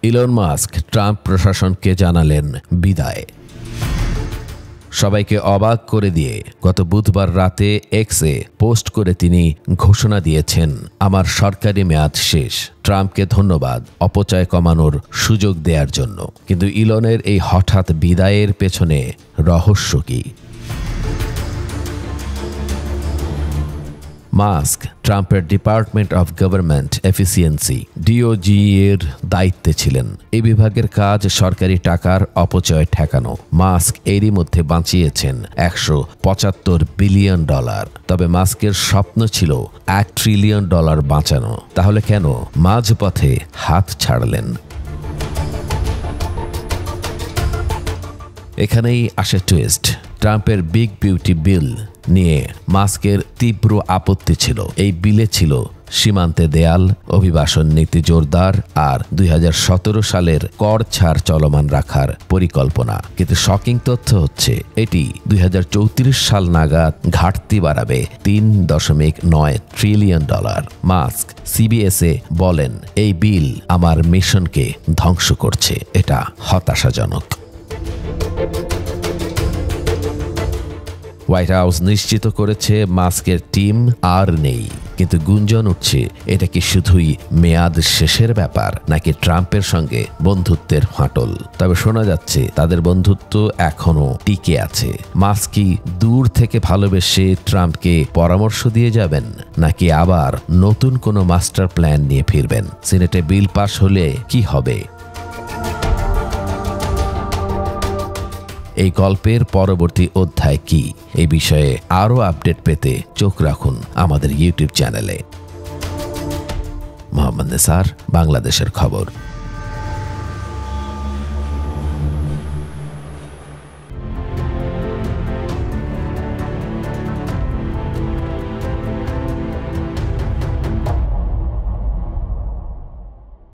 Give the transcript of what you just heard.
Elon Musk Trump প্রশাসনকে জানালেন বিদায়। সবাইকে অবাক করে দিয়ে গত বুধবার রাতে এক্সে পোস্ট করে তিনি ঘোষণা দিয়েছেন, আমার সরকারি মেয়াদ শেষ। ট্রাম্পকে ধন্যবাদ অপচয় কমানোর সুযোগ দেওয়ার জন্য। কিন্তু ইলনের এই হঠাৎ বিদায়ের পেছনে রহস্য কি? মাস্ক ট্রাম্পের department of government efficiency DOG এর দায়িত্বে ছিলেন। এই বিভাগের কাজ সরকারি টাকার অপচয় ঠেকানো। মাস্ক এরই মধ্যে বাঁচিয়েছেন $175 বিলিয়ন। তবে মাস্কের স্বপ্ন ছিল $1 ট্রিলিয়ন বাঁচানো। তাহলে কেন মাঝপথে হাত ছাড়লেন? এখানেই আসে টুইস্ট। ট্রাম্পের বিগ বিউটি বিল নিয়ে মাস্কের তীব্র আপত্তি ছিল। এই বিলে ছিল সীমান্তে দেয়াল, অভিবাসন নীতি জোরদার আর 2017 সালের কর ছাড় চলমান রাখার পরিকল্পনা। কিন্তু শকিং তথ্য হচ্ছে এটি 2034 সাল নাগাদ ঘাটতি বাড়াবে $3.9 ট্রিলিয়ন। মাস্ক সিবিএসে বলেন, এই বিল আমার মিশনকে ধ্বংস করছে। এটা হতাশাজনক। হোয়াইট হাউস নিশ্চিত করেছে মাস্কের টিম আর নেই। কিন্তু গুঞ্জন উঠছে, এটা কি শুধুই মেয়াদ শেষের ব্যাপার নাকি ট্রাম্পের সঙ্গে বন্ধুত্বের ফাটল? তবে শোনা যাচ্ছে তাদের বন্ধুত্ব এখনো টিকে আছে। মাস্ক কি দূর থেকে ভালোবেসে ট্রাম্পকে পরামর্শ দিয়ে যাবেন নাকি আবার নতুন কোনো মাস্টার প্ল্যান নিয়ে ফিরবেন? সিনেটে বিল পাশ হলে কি হবে? এই গল্পের পরবর্তী অধ্যায় কি? এই বিষয়ে আরও আপডেট পেতে চোখ রাখুন আমাদের ইউটিউব চ্যানেলে। মোহাম্মদ নেসার, বাংলাদেশের খবর।